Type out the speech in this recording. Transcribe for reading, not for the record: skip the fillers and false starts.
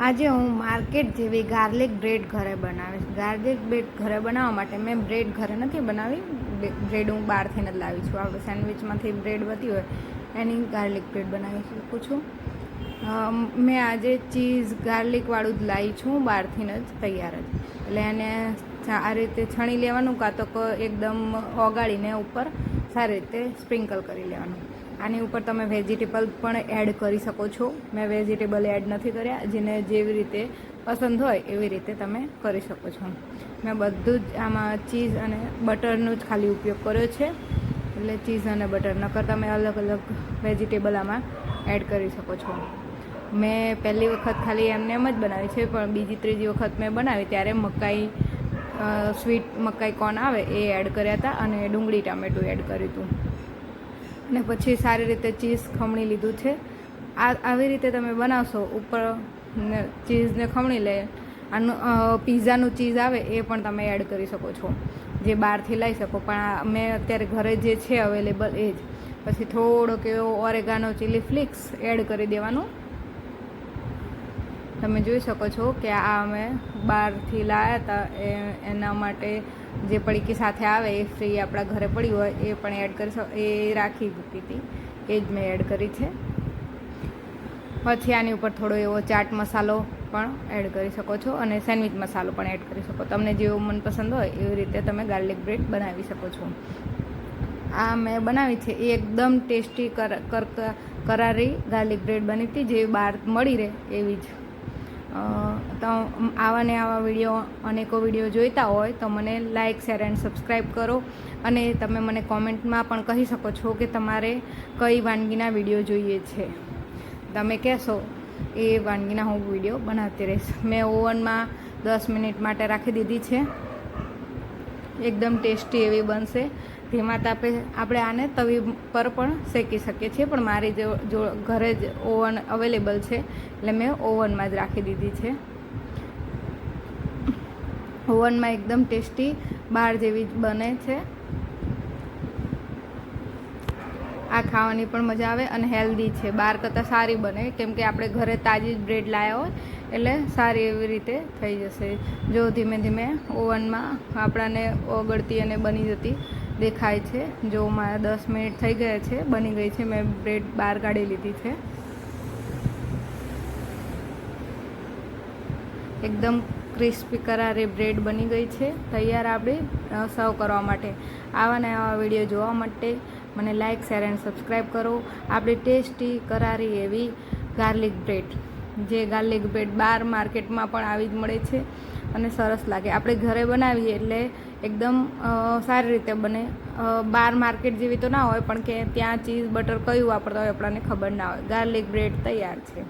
આજે હું માર્કેટ જેવી ગાર્લિક બ્રેડ ઘરે બનાવીશ. ગાર્લિક બ્રેડ ઘરે બનાવવા માટે મેં બ્રેડ ઘરે નથી બનાવી, બ્રેડ હું બહારથી જ લાવી છું. આપણે સેન્ડવિચમાંથી બ્રેડ વધી હોય એની ગાર્લિક બ્રેડ બનાવી શકું છું. મેં આજે ચીઝ ગાર્લિકવાળું જ લાવી છું, બહારથી જ તૈયાર જ. એટલે એને આ રીતે છણી લેવાનું, કાં તો એકદમ ઓગાળીને ઉપર સારી રીતે સ્પ્રિંકલ કરી લેવાનું. આની ઉપર તમે વેજીટેબલ પણ એડ કરી શકો છો. મેં વેજીટેબલ એડ નથી કર્યા, જેને જેવી રીતે પસંદ હોય એવી રીતે તમે કરી શકો છો. મેં બધું જ આમાં ચીઝ અને બટરનો જ ખાલી ઉપયોગ કર્યો છે. એટલે ચીઝ અને બટર, નકર તમે અલગ અલગ વેજીટેબલ આમાં એડ કરી શકો છો. મેં પહેલી વખત ખાલી એમને એમ જ બનાવી છે, પણ બીજી ત્રીજી વખત મેં બનાવી ત્યારે મકાઈ સ્વીટ મકાઈ કોર્ન આવે એ એડ કર્યા હતા અને ડુંગળી ટામેટું એડ કર્યું હતું. અને પછી સારી રીતે ચીઝ ખમણી લીધું છે. આવી રીતે તમે બનાવશો, ઉપર ચીઝને ખમણી લે. આનું પીઝાનું ચીઝ આવે એ પણ તમે એડ કરી શકો છો, જે બહારથી લઈ શકો. પણ મેં અત્યારે ઘરે જે છે અવેલેબલ એ જ. પછી થોડોક એવો ઓરેગાનો ચીલી ફ્લેક્સ એડ કરી દેવાનું. તમે જોઈ શકો છો કે આ અમે બહારથી લાવ્યા હતા, એના માટે જે પડીકી સાથે આવે એ ફ્રી આપણા ઘરે પડી હોય એ પણ એડ કરી શકો. એ રાખી મૂકી હતી, એ જ મેં એડ કરી છે. પછી આની ઉપર થોડો એવો ચાટ મસાલો પણ એડ કરી શકો છો અને સેન્ડવિચ મસાલો પણ એડ કરી શકો. તમને જેવો મનપસંદ હોય એવી રીતે તમે ગાર્લિક બ્રેડ બનાવી શકો છો. આ મેં બનાવી છે એ એકદમ ટેસ્ટી કરારી ગાર્લિક બ્રેડ બની હતી, જે બહાર મળી રહે એવી જ. તો આવા ને આવા વિડીયો, અનેકો વિડીયો જોઈતા હોય તો મને લાઇક, શેર એન્ડ સબસ્ક્રાઈબ કરો. અને તમે મને કોમેન્ટમાં પણ કહી શકો છો કે તમારે કઈ વાનગીના વિડીયો જોઈએ છે. તમે કહેશો એ વાનગીના હું વિડીયો બનાવતી રહીશ. મેં ઓવનમાં 10 મિનિટ માટે રાખી દીધી છે. એકદમ ટેસ્ટી એવી બનશે. ધીમા તાપે આપણે આને તવી પર પણ શેકી શકીએ છીએ, પણ મારી જો ઘરે જ ઓવન અવેલેબલ છે એટલે મેં ઓવનમાં જ રાખી દીધી છે. ઓવનમાં એકદમ ટેસ્ટી બહાર જેવી જ બને છે. આ ખાવાની પણ મજા આવે અને હેલ્ધી છે. બહાર કરતાં સારી બને, કેમ કે આપણે ઘરે તાજી જ બ્રેડ લાવ્યા હોય એટલે સારી એવી રીતે થઈ જશે. જો ધીમે ધીમે ઓવનમાં આપણાને ઓગળતી અને બની જતી દેખાય છે. જો મારા 10 મિનિટ થઈ ગયા છે, બની ગઈ છે. મેં બ્રેડ બહાર કાઢી લીધી છે. એકદમ ક્રિસ્પી કરારી બ્રેડ બની ગઈ છે, તૈયાર આપણી સર્વ કરવા માટે. આવા ને આવા વિડીયો જોવા માટે મને લાઇક, શેર એન્ડ સબસ્ક્રાઈબ કરો. આપણી ટેસ્ટી કરારી એવી ગાર્લિક બ્રેડ, જે ગાર્લિક બ્રેડ બહાર માર્કેટમાં પણ આવી જ મળે છે અને સરસ લાગે. આપણે ઘરે બનાવીએ એટલે એકદમ સારી રીતે બને. બહાર માર્કેટ જેવી તો ના હોય, પણ કે ત્યાં ચીઝ બટર કયું વાપરતા હોય આપણને ખબર ના હોય. ગાર્લિક બ્રેડ તૈયાર છે.